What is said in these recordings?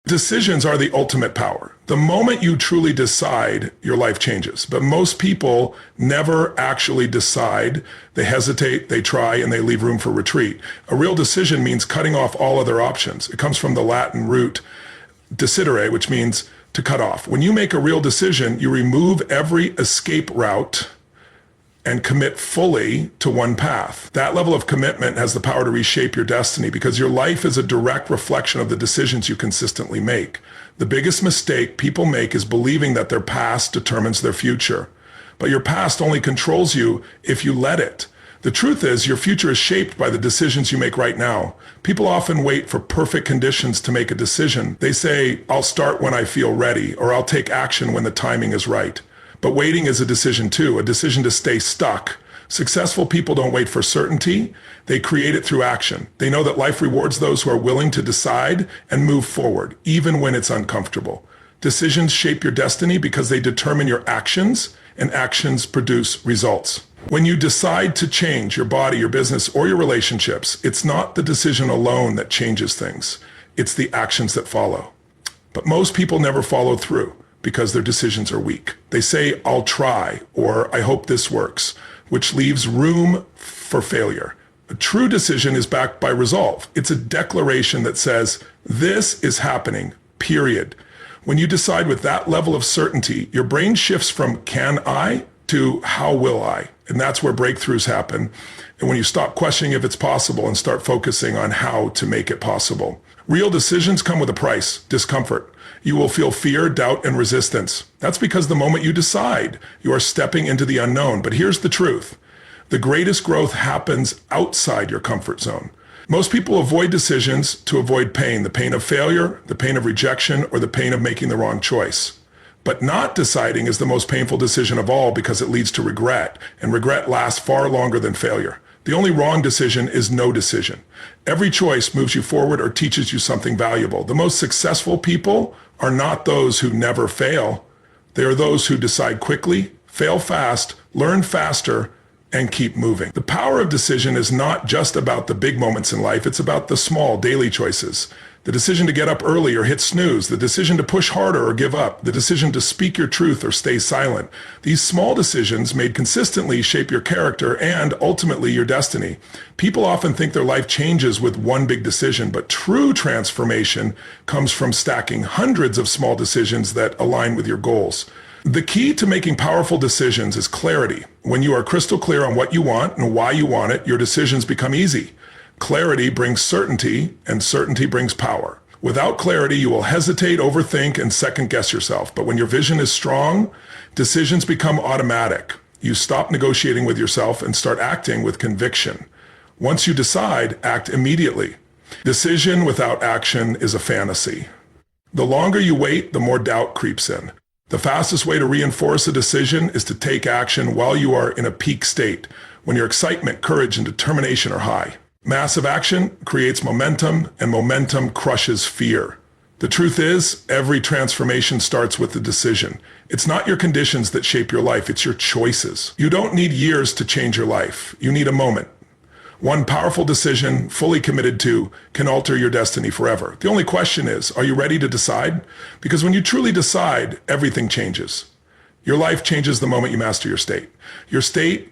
Decisions are the ultimate power. The moment you truly decide, your life changes. But most people never actually decide. They hesitate, they try, and they leave room for retreat. A real decision means cutting off all other options. It comes from the Latin root decidere, which means to cut off. When you make a real decision, you remove every escape route and commit fully to one path. That level of commitment has the power to reshape your destiny because your life is a direct reflection of the decisions you consistently make. The biggest mistake people make is believing that their past determines their future. But your past only controls you if you let it. The truth is, your future is shaped by the decisions you make right now. People often wait for perfect conditions to make a decision. They say, I'll start when I feel ready, or I'll take action when the timing is right. But waiting is a decision too, a decision to stay stuck. Successful people don't wait for certainty. They create it through action. They know that life rewards those who are willing to decide and move forward, even when it's uncomfortable. Decisions shape your destiny because they determine your actions, and actions produce results. When you decide to change your body, your business, or your relationships, it's not the decision alone that changes things. It's the actions that follow. But most people never follow through because their decisions are weak. They say, I'll try, or I hope this works, which leaves room for failure. A true decision is backed by resolve. It's a declaration that says, this is happening, period. When you decide with that level of certainty, your brain shifts from can I to how will I? And that's where breakthroughs happen. And when you stop questioning if it's possible and start focusing on how to make it possible. Real decisions come with a price, discomfort. You will feel fear, doubt, and resistance. That's because the moment you decide, you are stepping into the unknown. But here's the truth. The greatest growth happens outside your comfort zone. Most people avoid decisions to avoid pain, the pain of failure, the pain of rejection, or the pain of making the wrong choice. But not deciding is the most painful decision of all because it leads to regret, and regret lasts far longer than failure. The only wrong decision is no decision. Every choice moves you forward or teaches you something valuable. The most successful people are not those who never fail. They are those who decide quickly, fail fast, learn faster, and keep moving. The power of decision is not just about the big moments in life, it's about the small daily choices. The decision to get up early or hit snooze, the decision to push harder or give up, the decision to speak your truth or stay silent. These small decisions made consistently shape your character and ultimately your destiny. People often think their life changes with one big decision, but true transformation comes from stacking hundreds of small decisions that align with your goals. The key to making powerful decisions is clarity. When you are crystal clear on what you want and why you want it, your decisions become easy. Clarity brings certainty, and certainty brings power. Without clarity, you will hesitate, overthink, and second-guess yourself. But when your vision is strong, decisions become automatic. You stop negotiating with yourself and start acting with conviction. Once you decide, act immediately. Decision without action is a fantasy. The longer you wait, the more doubt creeps in. The fastest way to reinforce a decision is to take action while you are in a peak state, when your excitement, courage, and determination are high. Massive action creates momentum, and momentum crushes fear. The truth is, every transformation starts with the decision. It's not your conditions that shape your life, it's your choices. You don't need years to change your life. You need a moment. One powerful decision, fully committed to, can alter your destiny forever. The only question is, are you ready to decide? Because when you truly decide, everything changes. Your life changes the moment you master your state. Your state,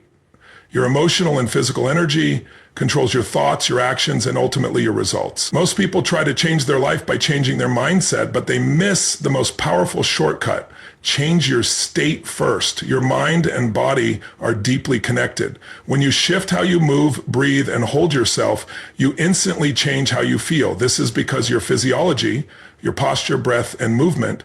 your emotional and physical energy, controls your thoughts, your actions, and ultimately your results. Most people try to change their life by changing their mindset, but they miss the most powerful shortcut. Change your state first. Your mind and body are deeply connected. When you shift how you move, breathe, and hold yourself, you instantly change how you feel. This is because your physiology, your posture, breath, and movement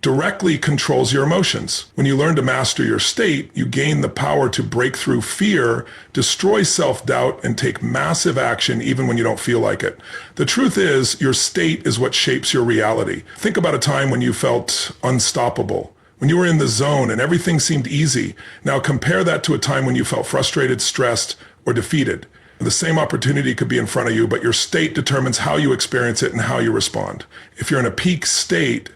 directly controls your emotions. When you learn to master your state, you gain the power to break through fear, destroy self-doubt, and take massive action even when you don't feel like it. The truth is, your state is what shapes your reality. Think about a time when you felt unstoppable, when you were in the zone and everything seemed easy. Now compare that to a time when you felt frustrated, stressed, or defeated. The same opportunity could be in front of you, but your state determines how you experience it and how you respond. If you're in a peak state,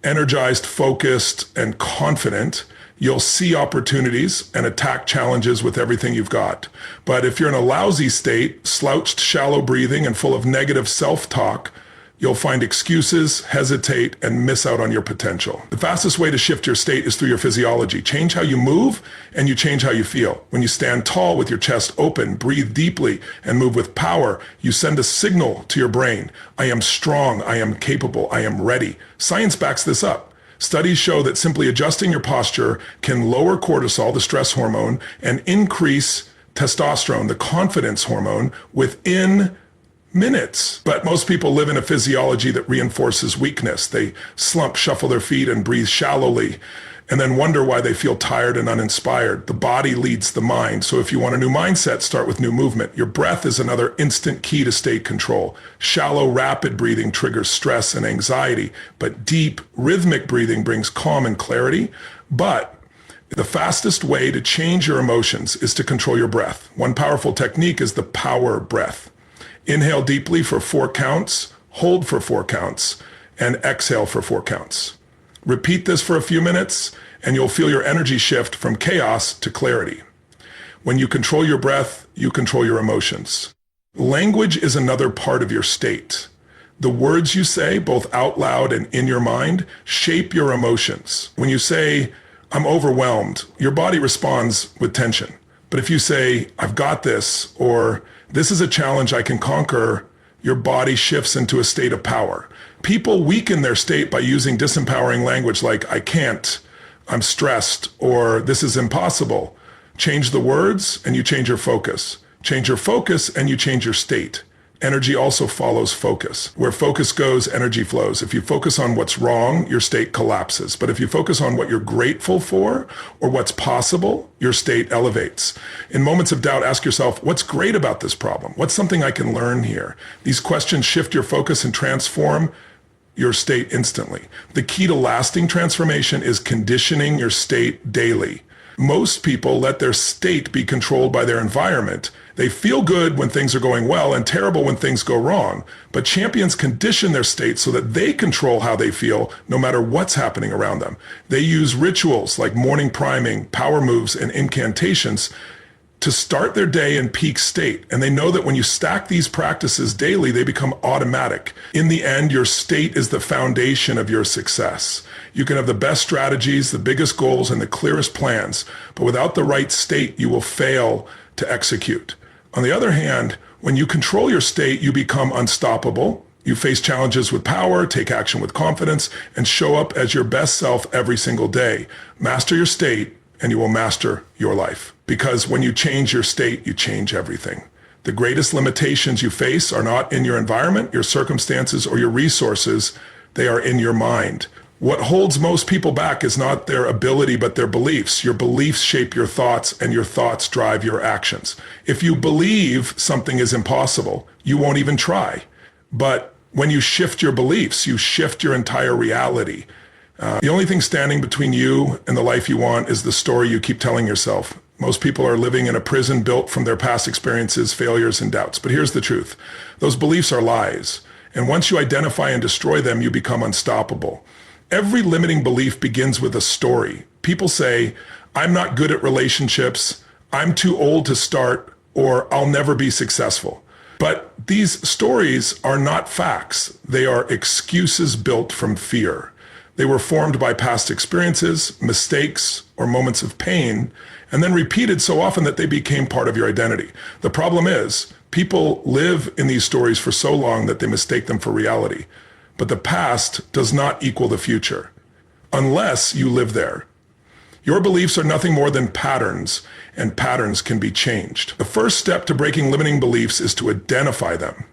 energized, focused, and confident, you'll see opportunities and attack challenges with everything you've got. But if you're in a lousy state, slouched, shallow breathing, and full of negative self-talk, you'll find excuses, hesitate, and miss out on your potential. The fastest way to shift your state is through your physiology. Change how you move, and you change how you feel. When you stand tall with your chest open, breathe deeply, and move with power, you send a signal to your brain. I am strong, I am capable, I am ready. Science backs this up. Studies show that simply adjusting your posture can lower cortisol, the stress hormone, and increase testosterone, the confidence hormone, within minutes. But most people live in a physiology that reinforces weakness. They slump, shuffle their feet, and breathe shallowly, and then wonder why they feel tired and uninspired. The body leads the mind. So if you want a new mindset, start with new movement. Your breath is another instant key to state control. Shallow, rapid breathing triggers stress and anxiety, but deep, rhythmic breathing brings calm and clarity. But the fastest way to change your emotions is to control your breath. One powerful technique is the power breath. Inhale deeply for 4 counts, hold for 4 counts, and exhale for 4 counts. Repeat this for a few minutes, and you'll feel your energy shift from chaos to clarity. When you control your breath, you control your emotions. Language is another part of your state. The words you say, both out loud and in your mind, shape your emotions. When you say, I'm overwhelmed, your body responds with tension. But if you say, I've got this, or this is a challenge I can conquer, your body shifts into a state of power. People weaken their state by using disempowering language like, I can't, I'm stressed, or this is impossible. Change the words and you change your focus. Change your focus and you change your state. Energy also follows focus. Where focus goes, energy flows. If you focus on what's wrong, your state collapses. But if you focus on what you're grateful for or what's possible, your state elevates. In moments of doubt, ask yourself, what's great about this problem? What's something I can learn here? These questions shift your focus and transform your state instantly. The key to lasting transformation is conditioning your state daily. Most people let their state be controlled by their environment. They feel good when things are going well and terrible when things go wrong. But champions condition their state so that they control how they feel no matter what's happening around them. They use rituals like morning priming, power moves, and incantations to start their day in peak state. And they know that when you stack these practices daily, they become automatic. In the end, your state is the foundation of your success. You can have the best strategies, the biggest goals, and the clearest plans, but without the right state, you will fail to execute. On the other hand, when you control your state, you become unstoppable. You face challenges with power, take action with confidence, and show up as your best self every single day. Master your state, and you will master your life. Because when you change your state, you change everything. The greatest limitations you face are not in your environment, your circumstances, or your resources. They are in your mind. What holds most people back is not their ability, but their beliefs. Your beliefs shape your thoughts, and your thoughts drive your actions. If you believe something is impossible, you won't even try. But when you shift your beliefs, you shift your entire reality. The only thing standing between you and the life you want is the story you keep telling yourself. Most people are living in a prison built from their past experiences, failures, and doubts. But here's the truth. Those beliefs are lies. And once you identify and destroy them, you become unstoppable. Every limiting belief begins with a story. People say, I'm not good at relationships, I'm too old to start, or I'll never be successful. But these stories are not facts. They are excuses built from fear. They were formed by past experiences, mistakes, or moments of pain, and then repeated so often that they became part of your identity. The problem is, people live in these stories for so long that they mistake them for reality. But the past does not equal the future, unless you live there. Your beliefs are nothing more than patterns, and patterns can be changed. The first step to breaking limiting beliefs is to identify them.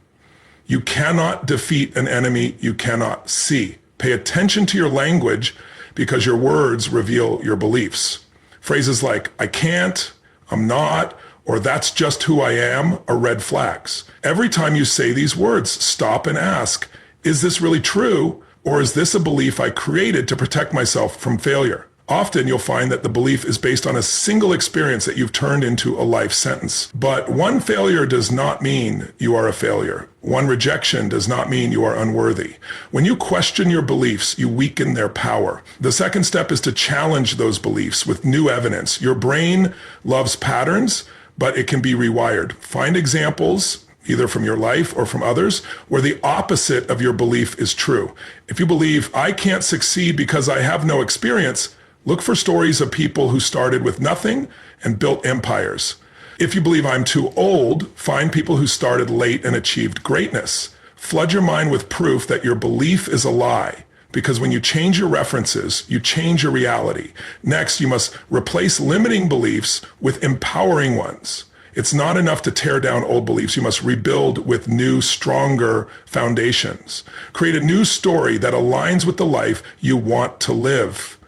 You cannot defeat an enemy you cannot see. Pay attention to your language because your words reveal your beliefs. Phrases like, I can't, I'm not, or that's just who I am are red flags. Every time you say these words, stop and ask, is this really true, or is this a belief I created to protect myself from failure? Often you'll find that the belief is based on a single experience that you've turned into a life sentence. But one failure does not mean you are a failure. One rejection does not mean you are unworthy. When you question your beliefs, you weaken their power. The second step is to challenge those beliefs with new evidence. Your brain loves patterns, but it can be rewired. Find examples either from your life or from others, where the opposite of your belief is true. If you believe, I can't succeed because I have no experience, look for stories of people who started with nothing and built empires. If you believe I'm too old, find people who started late and achieved greatness. Flood your mind with proof that your belief is a lie, because when you change your references, you change your reality. Next, you must replace limiting beliefs with empowering ones. It's not enough to tear down old beliefs. You must rebuild with new, stronger foundations. Create a new story that aligns with the life you want to live.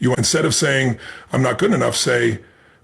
Instead of saying, I'm not good enough, say,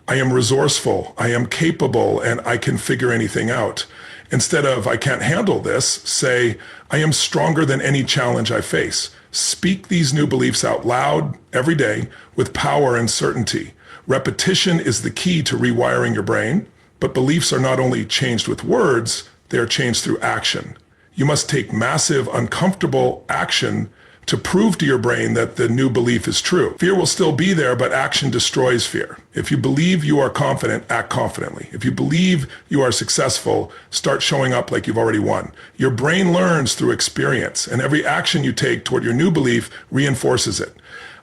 I am resourceful, I am capable, and I can figure anything out. Instead of, I can't handle this, say, I am stronger than any challenge I face. Speak these new beliefs out loud every day with power and certainty. Repetition is the key to rewiring your brain. But beliefs are not only changed with words, they are changed through action. You must take massive, uncomfortable action to prove to your brain that the new belief is true. Fear will still be there, but action destroys fear. If you believe you are confident, act confidently. If you believe you are successful, start showing up like you've already won. Your brain learns through experience, and every action you take toward your new belief reinforces it.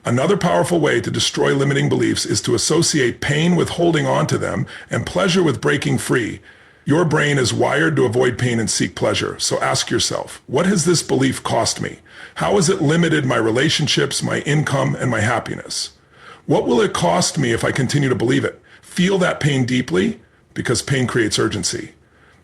Another powerful way to destroy limiting beliefs is to associate pain with holding on to them and pleasure with breaking free. Your brain is wired to avoid pain and seek pleasure. So ask yourself, what has this belief cost me? How has it limited my relationships, my income, and my happiness? What will it cost me if I continue to believe it? Feel that pain deeply, because pain creates urgency.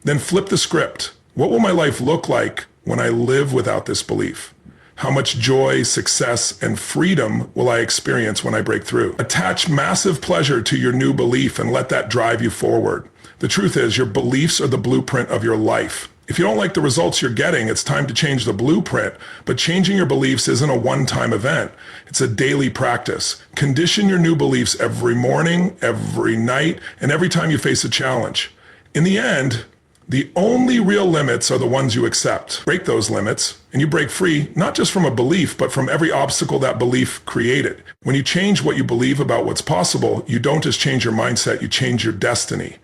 Then flip the script. What will my life look like when I live without this belief? How much joy, success, and freedom will I experience when I break through? Attach massive pleasure to your new belief and let that drive you forward. The truth is, your beliefs are the blueprint of your life. If you don't like the results you're getting, it's time to change the blueprint. But changing your beliefs isn't a one-time event. It's a daily practice. Condition your new beliefs every morning, every night, and every time you face a challenge. In the end, the only real limits are the ones you accept. Break those limits, and you break free, not just from a belief, but from every obstacle that belief created. When you change what you believe about what's possible, you don't just change your mindset, you change your destiny.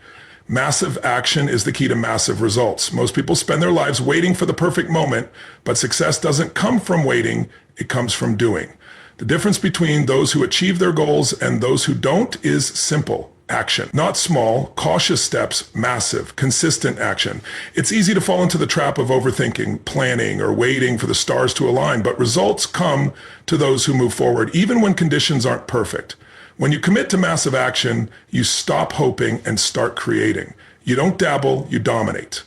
Massive action is the key to massive results. Most people spend their lives waiting for the perfect moment, but success doesn't come from waiting, it comes from doing. The difference between those who achieve their goals and those who don't is simple. Action. Not small, cautious steps, massive, consistent action. It's easy to fall into the trap of overthinking, planning, or waiting for the stars to align, but results come to those who move forward, even when conditions aren't perfect. When you commit to massive action, you stop hoping and start creating. You don't dabble, you dominate.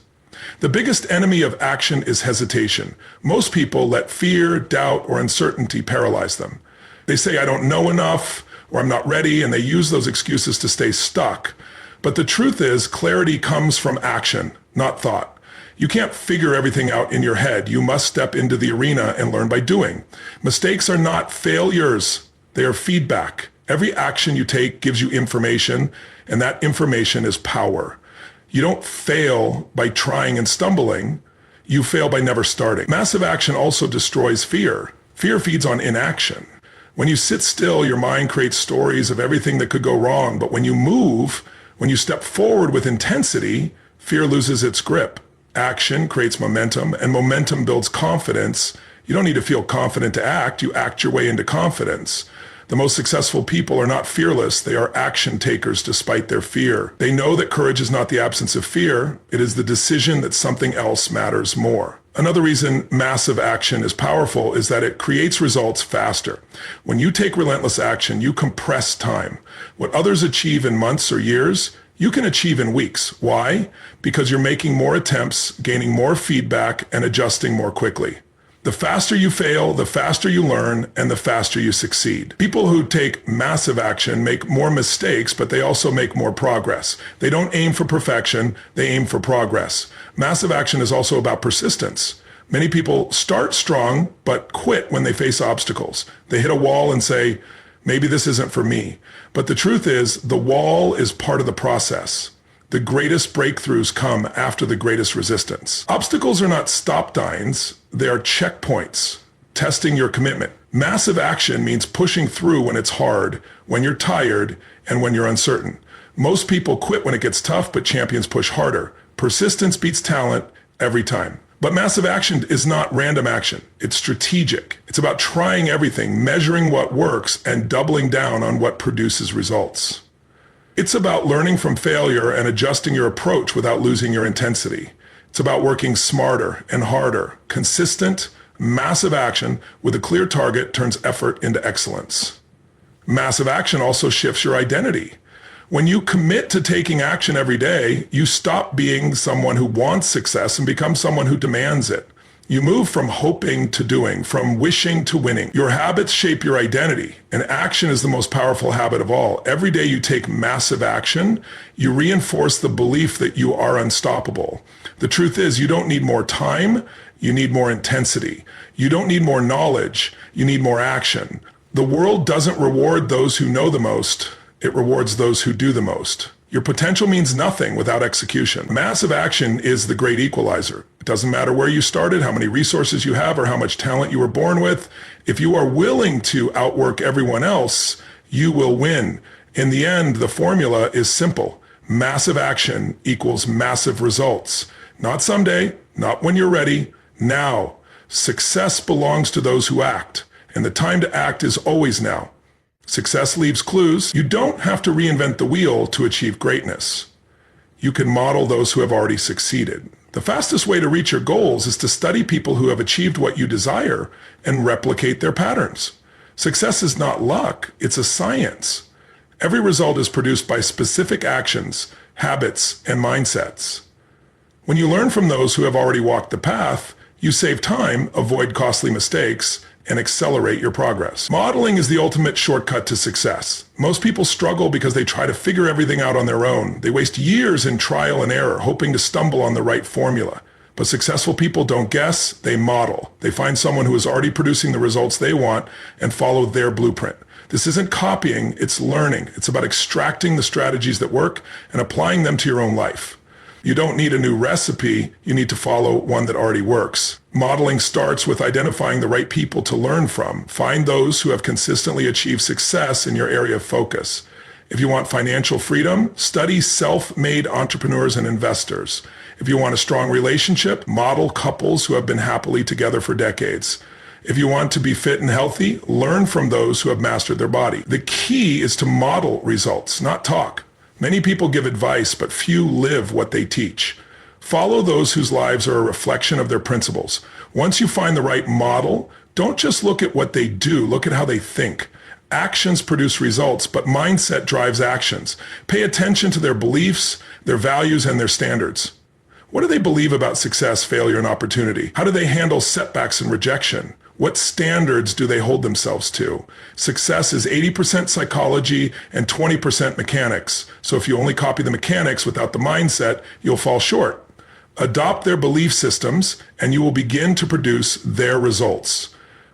The biggest enemy of action is hesitation. Most people let fear, doubt, or uncertainty paralyze them. They say, I don't know enough, or I'm not ready, and they use those excuses to stay stuck. But the truth is, clarity comes from action, not thought. You can't figure everything out in your head. You must step into the arena and learn by doing. Mistakes are not failures. They are feedback. Every action you take gives you information, and that information is power. You don't fail by trying and stumbling. You fail by never starting. Massive action also destroys fear. Fear feeds on inaction. When you sit still, your mind creates stories of everything that could go wrong. But when you move, when you step forward with intensity, fear loses its grip. Action creates momentum, and momentum builds confidence. You don't need to feel confident to act. You act your way into confidence. The most successful people are not fearless. They are action takers despite their fear. They know that courage is not the absence of fear. It is the decision that something else matters more. Another reason massive action is powerful is that it creates results faster. When you take relentless action, you compress time. What others achieve in months or years, you can achieve in weeks. Why? Because you're making more attempts, gaining more feedback, and adjusting more quickly. The faster you fail, the faster you learn, and the faster you succeed. People who take massive action make more mistakes, but they also make more progress. They don't aim for perfection, they aim for progress. Massive action is also about persistence. Many people start strong, but quit when they face obstacles. They hit a wall and say, maybe this isn't for me. But the truth is, the wall is part of the process. The greatest breakthroughs come after the greatest resistance. Obstacles are not stop signs, they are checkpoints, testing your commitment. Massive action means pushing through when it's hard, when you're tired, and when you're uncertain. Most people quit when it gets tough, but champions push harder. Persistence beats talent every time. But massive action is not random action. It's strategic. It's about trying everything, measuring what works, and doubling down on what produces results. It's about learning from failure and adjusting your approach without losing your intensity. It's about working smarter and harder. Consistent, massive action with a clear target turns effort into excellence. Massive action also shifts your identity. When you commit to taking action every day, you stop being someone who wants success and become someone who demands it. You move from hoping to doing, from wishing to winning. Your habits shape your identity, and action is the most powerful habit of all. Every day you take massive action, you reinforce the belief that you are unstoppable. The truth is, you don't need more time, you need more intensity. You don't need more knowledge, you need more action. The world doesn't reward those who know the most. It rewards those who do the most. Your potential means nothing without execution. Massive action is the great equalizer. It doesn't matter where you started, how many resources you have, or how much talent you were born with. If you are willing to outwork everyone else, you will win. In the end, the formula is simple. Massive action equals massive results. Not someday, not when you're ready, now. Success belongs to those who act, and the time to act is always now. Success leaves clues. You don't have to reinvent the wheel to achieve greatness. You can model those who have already succeeded. The fastest way to reach your goals is to study people who have achieved what you desire and replicate their patterns. Success is not luck, it's a science. Every result is produced by specific actions, habits, and mindsets. When you learn from those who have already walked the path, you save time, avoid costly mistakes, and accelerate your progress. Modeling is the ultimate shortcut to success. Most people struggle because they try to figure everything out on their own. They waste years in trial and error, hoping to stumble on the right formula. But successful people don't guess, they model. They find someone who is already producing the results they want and follow their blueprint. This isn't copying, it's learning. It's about extracting the strategies that work and applying them to your own life. You don't need a new recipe, you need to follow one that already works. Modeling starts with identifying the right people to learn from. Find those who have consistently achieved success in your area of focus. If you want financial freedom, study self-made entrepreneurs and investors. If you want a strong relationship, model couples who have been happily together for decades. If you want to be fit and healthy, learn from those who have mastered their body. The key is to model results, not talk. Many people give advice, but few live what they teach. Follow those whose lives are a reflection of their principles. Once you find the right model, don't just look at what they do, look at how they think. Actions produce results, but mindset drives actions. Pay attention to their beliefs, their values, and their standards. What do they believe about success, failure, and opportunity? How do they handle setbacks and rejection? What standards do they hold themselves to? Success is 80% psychology and 20% mechanics. So if you only copy the mechanics without the mindset, you'll fall short. Adopt their belief systems and you will begin to produce their results.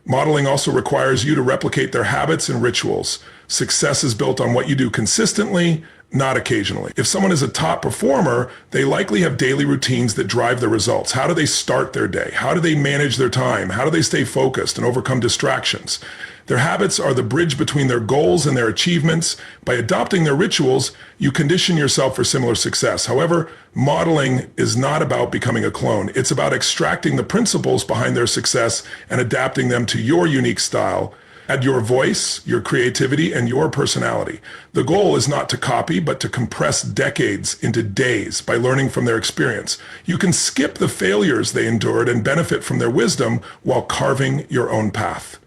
Modeling also requires you to replicate their habits and rituals. Success is built on what you do consistently, not occasionally. If someone is a top performer, they likely have daily routines that drive their results. How do they start their day? How do they manage their time? How do they stay focused and overcome distractions? Their habits are the bridge between their goals and their achievements. By adopting their rituals, you condition yourself for similar success. However, modeling is not about becoming a clone. It's about extracting the principles behind their success and adapting them to your unique style. Add your voice, your creativity, and your personality. The goal is not to copy, but to compress decades into days by learning from their experience. You can skip the failures they endured and benefit from their wisdom while carving your own path.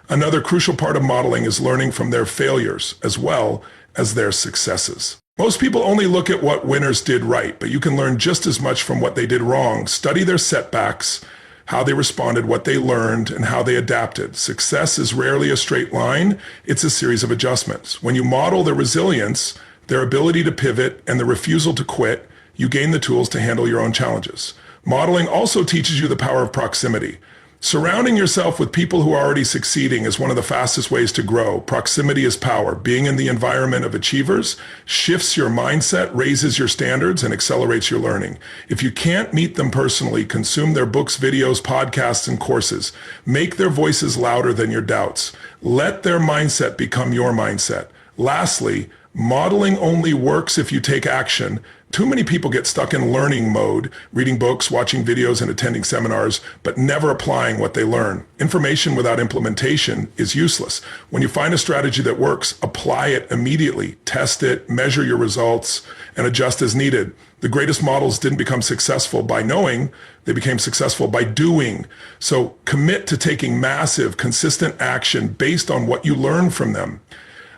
Another crucial part of modeling is learning from their failures as well as their successes. Most people only look at what winners did right, but you can learn just as much from what they did wrong. Study their setbacks, how they responded, what they learned, and how they adapted. Success is rarely a straight line. It's a series of adjustments. When you model their resilience, their ability to pivot, and the refusal to quit, you gain the tools to handle your own challenges. Modeling also teaches you the power of proximity. Surrounding yourself with people who are already succeeding is one of the fastest ways to grow. Proximity is power. Being in the environment of achievers shifts your mindset, raises your standards, and accelerates your learning. If you can't meet them personally, consume their books, videos, podcasts, and courses. Make their voices louder than your doubts. Let their mindset become your mindset. Lastly, modeling only works if you take action. Too many people get stuck in learning mode, reading books, watching videos, and attending seminars, but never applying what they learn. Information without implementation is useless. When you find a strategy that works, apply it immediately. Test it, measure your results, and adjust as needed. The greatest models didn't become successful by knowing, they became successful by doing. So commit to taking massive, consistent action based on what you learn from them.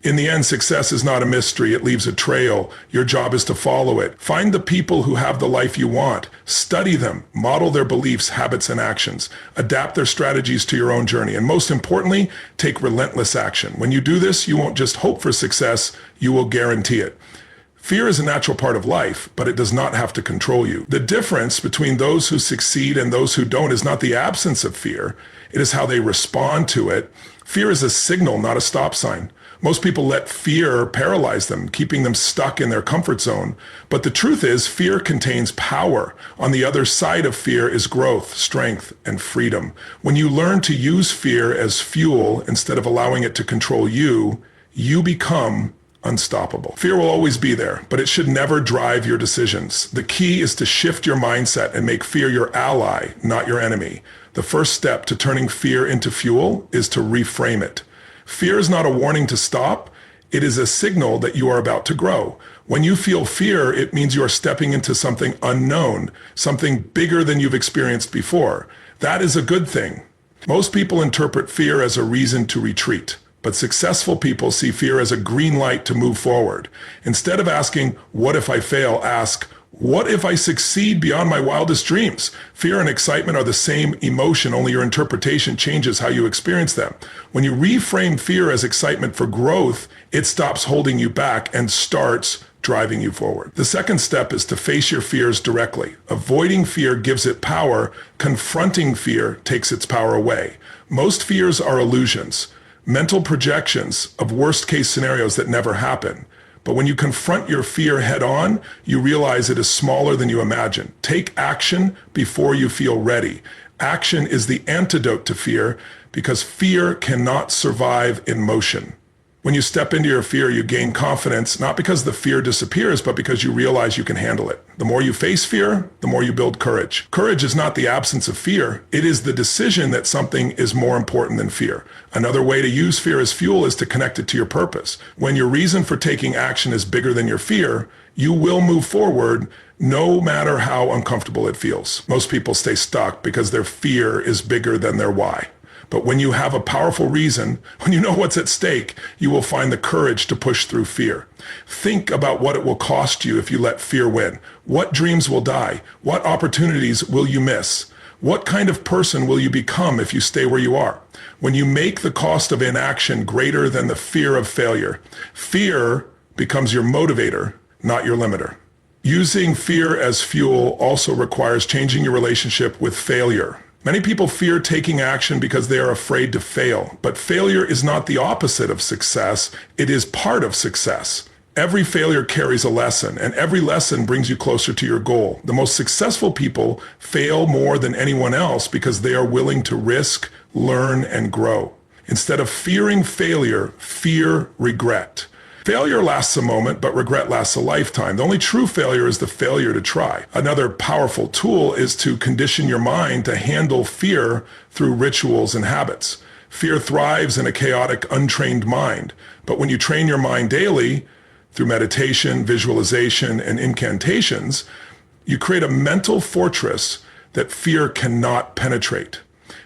In the end, success is not a mystery. It leaves a trail. Your job is to follow it. Find the people who have the life you want. Study them. Model their beliefs, habits, and actions. Adapt their strategies to your own journey. And most importantly, take relentless action. When you do this, you won't just hope for success, you will guarantee it. Fear is a natural part of life, but it does not have to control you. The difference between those who succeed and those who don't is not the absence of fear. It is how they respond to it. Fear is a signal, not a stop sign. Most people let fear paralyze them, keeping them stuck in their comfort zone. But the truth is, fear contains power. On the other side of fear is growth, strength, and freedom. When you learn to use fear as fuel instead of allowing it to control you, you become unstoppable. Fear will always be there, but it should never drive your decisions. The key is to shift your mindset and make fear your ally, not your enemy. The first step to turning fear into fuel is to reframe it. Fear is not a warning to stop. It is a signal that you are about to grow. When you feel fear, it means you are stepping into something unknown, something bigger than you've experienced before. That is a good thing. Most people interpret fear as a reason to retreat, but successful people see fear as a green light to move forward. Instead of asking, "What if I fail?" ask, "What if I succeed beyond my wildest dreams?" Fear and excitement are the same emotion, only your interpretation changes how you experience them. When you reframe fear as excitement for growth, it stops holding you back and starts driving you forward. The second step is to face your fears directly. Avoiding fear gives it power. Confronting fear takes its power away. Most fears are illusions, mental projections of worst-case scenarios that never happen. But when you confront your fear head on, you realize it is smaller than you imagine. Take action before you feel ready. Action is the antidote to fear because fear cannot survive in motion. When you step into your fear, you gain confidence, not because the fear disappears, but because you realize you can handle it. The more you face fear, the more you build courage. Courage is not the absence of fear. It is the decision that something is more important than fear. Another way to use fear as fuel is to connect it to your purpose. When your reason for taking action is bigger than your fear, you will move forward no matter how uncomfortable it feels. Most people stay stuck because their fear is bigger than their why. But when you have a powerful reason, when you know what's at stake, you will find the courage to push through fear. Think about what it will cost you if you let fear win. What dreams will die? What opportunities will you miss? What kind of person will you become if you stay where you are? When you make the cost of inaction greater than the fear of failure, fear becomes your motivator, not your limiter. Using fear as fuel also requires changing your relationship with failure. Many people fear taking action because they are afraid to fail, but failure is not the opposite of success. It is part of success. Every failure carries a lesson, and every lesson brings you closer to your goal. The most successful people fail more than anyone else because they are willing to risk, learn, and grow. Instead of fearing failure, fear regret. Failure lasts a moment, but regret lasts a lifetime. The only true failure is the failure to try. Another powerful tool is to condition your mind to handle fear through rituals and habits. Fear thrives in a chaotic, untrained mind. But when you train your mind daily through meditation, visualization, and incantations, you create a mental fortress that fear cannot penetrate.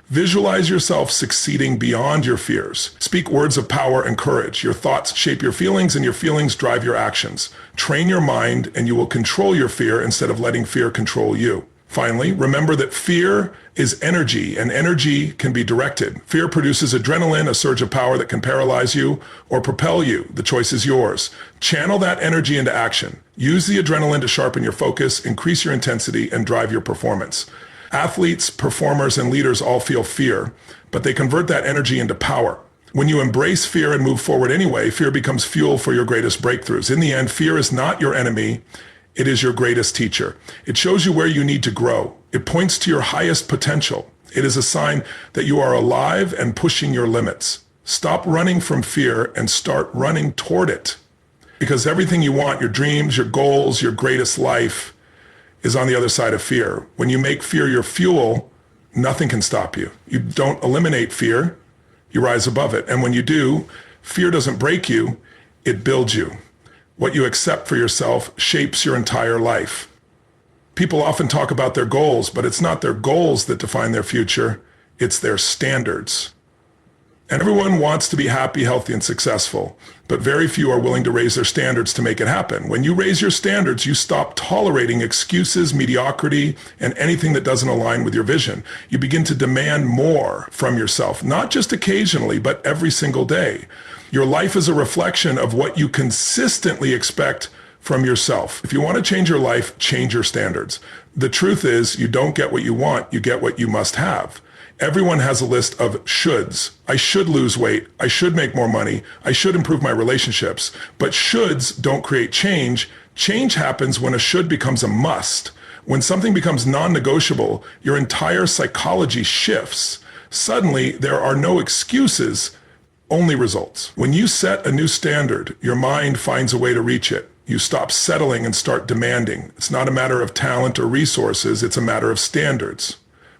Visualize yourself succeeding beyond your fears. Speak words of power and courage. Your thoughts shape your feelings, and your feelings drive your actions. Train your mind, and you will control your fear instead of letting fear control you. Finally, remember that fear is energy, and energy can be directed. Fear produces adrenaline, a surge of power that can paralyze you or propel you. The choice is yours. Channel that energy into action. Use the adrenaline to sharpen your focus, increase your intensity, and drive your performance. Athletes, performers, and leaders all feel fear, but they convert that energy into power. When you embrace fear and move forward anyway, fear becomes fuel for your greatest breakthroughs. In the end, fear is not your enemy. It is your greatest teacher. It shows you where you need to grow. It points to your highest potential. It is a sign that you are alive and pushing your limits. Stop running from fear and start running toward it. Because everything you want, your dreams, your goals, your greatest life, is on the other side of fear. When you make fear your fuel, nothing can stop you. You don't eliminate fear, you rise above it. And when you do, fear doesn't break you, it builds you. What you accept for yourself shapes your entire life. People often talk about their goals, but it's not their goals that define their future, it's their standards. And everyone wants to be happy, healthy, and successful, but very few are willing to raise their standards to make it happen. When you raise your standards, you stop tolerating excuses, mediocrity, and anything that doesn't align with your vision. You begin to demand more from yourself, not just occasionally, but every single day. Your life is a reflection of what you consistently expect from yourself. If you want to change your life, change your standards. The truth is, you don't get what you want, you get what you must have. Everyone has a list of shoulds. I should lose weight. I should make more money. I should improve my relationships. But shoulds don't create change. Change happens when a should becomes a must. When something becomes non-negotiable, your entire psychology shifts. Suddenly, there are no excuses, only results. When you set a new standard, your mind finds a way to reach it. You stop settling and start demanding. It's not a matter of talent or resources, it's a matter of standards.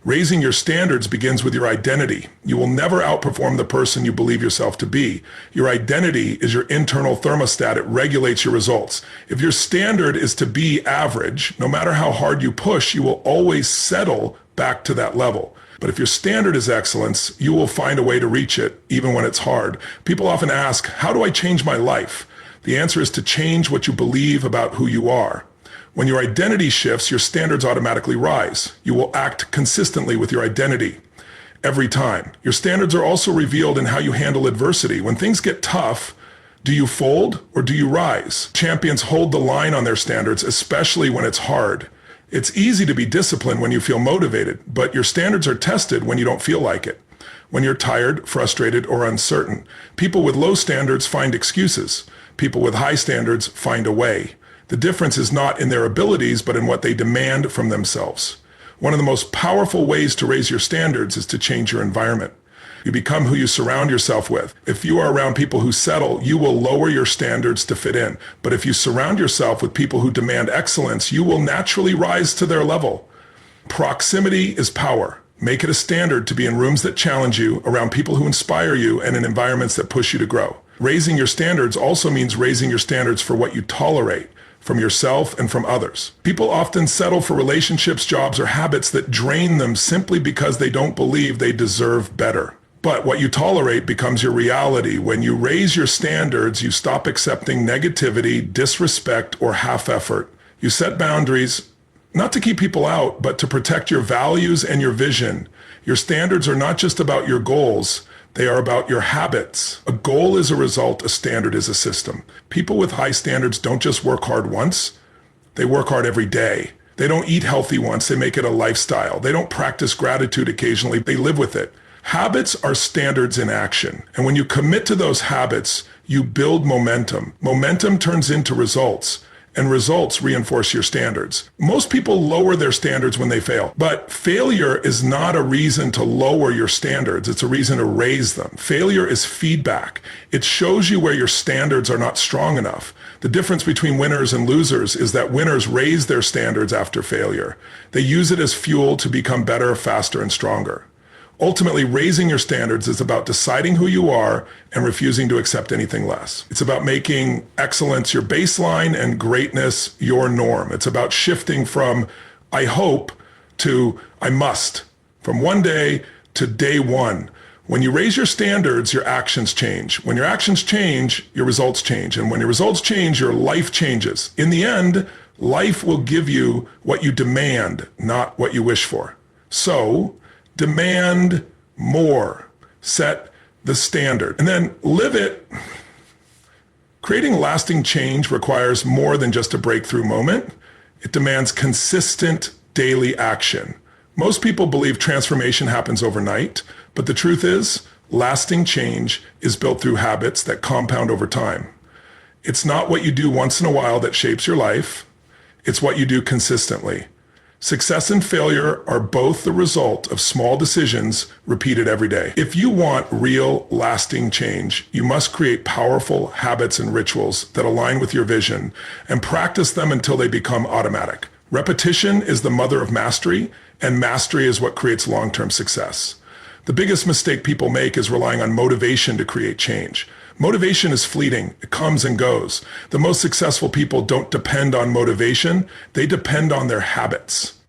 Raising your standards begins with your identity. You will never outperform the person you believe yourself to be. Your identity is your internal thermostat. It regulates your results. If your standard is to be average, no matter how hard you push, you will always settle back to that level. But if your standard is excellence, you will find a way to reach it, even when it's hard. People often ask, how do I change my life? The answer is to change what you believe about who you are. When your identity shifts, your standards automatically rise. You will act consistently with your identity every time. Your standards are also revealed in how you handle adversity. When things get tough, do you fold or do you rise? Champions hold the line on their standards, especially when it's hard. It's easy to be disciplined when you feel motivated, but your standards are tested when you don't feel like it. When you're tired, frustrated, or uncertain. People with low standards find excuses. People with high standards find a way. The difference is not in their abilities, but in what they demand from themselves. One of the most powerful ways to raise your standards is to change your environment. You become who you surround yourself with. If you are around people who settle, you will lower your standards to fit in. But if you surround yourself with people who demand excellence, you will naturally rise to their level. Proximity is power. Make it a standard to be in rooms that challenge you, around people who inspire you, and in environments that push you to grow. Raising your standards also means raising your standards for what you tolerate, from yourself and from others. People often settle for relationships, jobs, or habits that drain them simply because they don't believe they deserve better. But what you tolerate becomes your reality. When you raise your standards, you stop accepting negativity, disrespect, or half effort. You set boundaries, not to keep people out, but to protect your values and your vision. Your standards are not just about your goals. They are about your habits. A goal is a result, a standard is a system. People with high standards don't just work hard once, they work hard every day. They don't eat healthy once, they make it a lifestyle. They don't practice gratitude occasionally, they live with it. Habits are standards in action. And when you commit to those habits, you build momentum. Momentum turns into results. And results reinforce your standards. Most people lower their standards when they fail, but failure is not a reason to lower your standards. It's a reason to raise them. Failure is feedback. It shows you where your standards are not strong enough. The difference between winners and losers is that winners raise their standards after failure. They use it as fuel to become better, faster, and stronger. Ultimately, raising your standards is about deciding who you are and refusing to accept anything less. It's about making excellence your baseline and greatness your norm. It's about shifting from I hope to I must, from one day to day one. When you raise your standards, your actions change. When your actions change, your results change. And when your results change, your life changes. In the end, life will give you what you demand, not what you wish for. So, demand more. Set the standard. And then live it. Creating lasting change requires more than just a breakthrough moment. It demands consistent daily action. Most people believe transformation happens overnight, but the truth is, lasting change is built through habits that compound over time. It's not what you do once in a while that shapes your life. It's what you do consistently. Success and failure are both the result of small decisions repeated every day. If you want real, lasting change, you must create powerful habits and rituals that align with your vision and practice them until they become automatic. Repetition is the mother of mastery, and mastery is what creates long-term success. The biggest mistake people make is relying on motivation to create change. Motivation is fleeting. It comes and goes. The most successful people don't depend on motivation. They depend on their habits.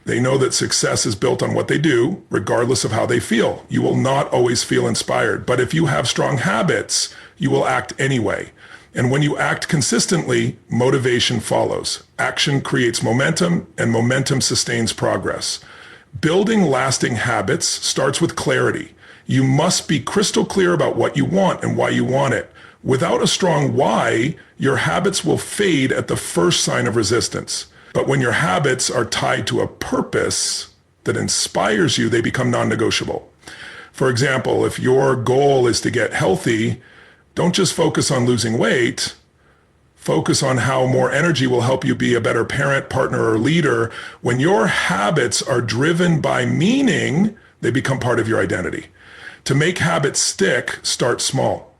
They know that success is built on what they do, regardless of how they feel. You will not always feel inspired, but if you have strong habits, you will act anyway. And when you act consistently, motivation follows. Action creates momentum, and momentum sustains progress. Building lasting habits starts with clarity. You must be crystal clear about what you want and why you want it. Without a strong why, your habits will fade at the first sign of resistance. But when your habits are tied to a purpose that inspires you, they become non-negotiable. For example, if your goal is to get healthy, don't just focus on losing weight. Focus on how more energy will help you be a better parent, partner, or leader. When your habits are driven by meaning, they become part of your identity. To make habits stick, start small.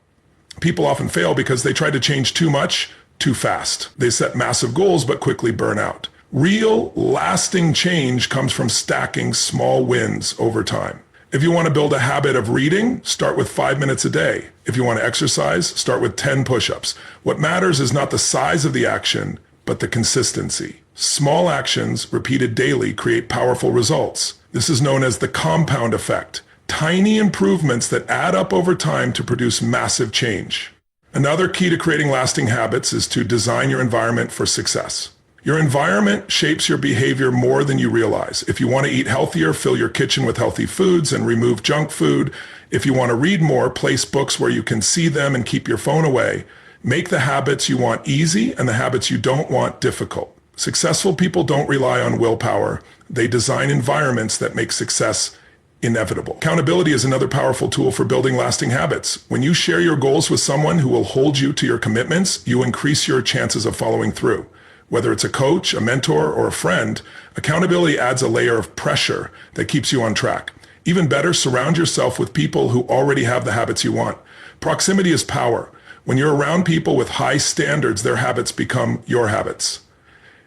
People often fail because they try to change too much, too fast. They set massive goals but quickly burn out. Real, lasting change comes from stacking small wins over time. If you want to build a habit of reading, start with 5 minutes a day. If you want to exercise, start with 10 push-ups. What matters is not the size of the action, but the consistency. Small actions repeated daily create powerful results. This is known as the compound effect. Tiny improvements that add up over time to produce massive change. Another key to creating lasting habits is to design your environment for success. Your environment shapes your behavior more than you realize. If you want to eat healthier, fill your kitchen with healthy foods and remove junk food. If you want to read more, place books where you can see them and keep your phone away. Make the habits you want easy and the habits you don't want difficult. Successful people don't rely on willpower. They design environments that make success inevitable. Accountability is another powerful tool for building lasting habits. When you share your goals with someone who will hold you to your commitments, you increase your chances of following through. Whether it's a coach, a mentor, or a friend, accountability adds a layer of pressure that keeps you on track. Even better, surround yourself with people who already have the habits you want. Proximity is power. When you're around people with high standards, their habits become your habits.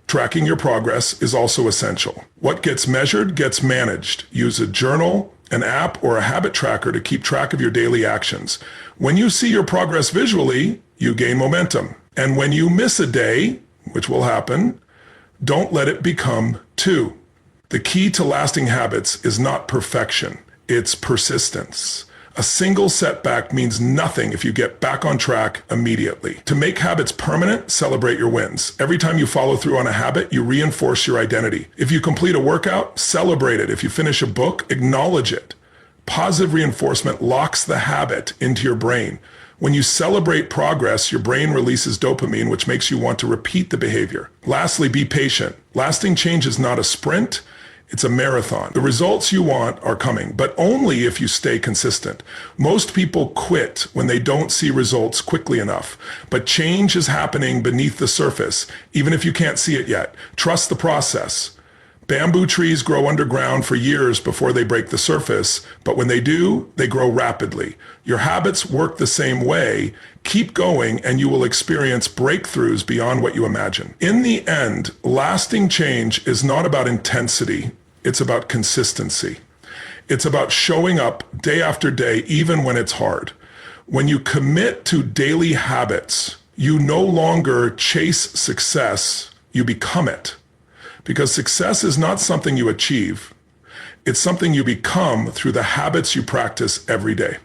Tracking your progress is also essential. What gets measured gets managed. Use a journal, an app, or a habit tracker to keep track of your daily actions. When you see your progress visually, you gain momentum. And when you miss a day, which will happen, don't let it become two. The key to lasting habits is not perfection, it's persistence. A single setback means nothing if you get back on track immediately. To make habits permanent, celebrate your wins. Every time you follow through on a habit, you reinforce your identity. If you complete a workout, celebrate it. If you finish a book, acknowledge it. Positive reinforcement locks the habit into your brain. When you celebrate progress, your brain releases dopamine, which makes you want to repeat the behavior. Lastly, be patient. Lasting change is not a sprint. It's a marathon. The results you want are coming, but only if you stay consistent. Most people quit when they don't see results quickly enough, but change is happening beneath the surface, even if you can't see it yet. Trust the process. Bamboo trees grow underground for years before they break the surface, but when they do, they grow rapidly. Your habits work the same way. Keep going and you will experience breakthroughs beyond what you imagine. In the end, lasting change is not about intensity. It's about consistency. It's about showing up day after day, even when it's hard. When you commit to daily habits, you no longer chase success, you become it. Because success is not something you achieve. It's something you become through the habits you practice every day.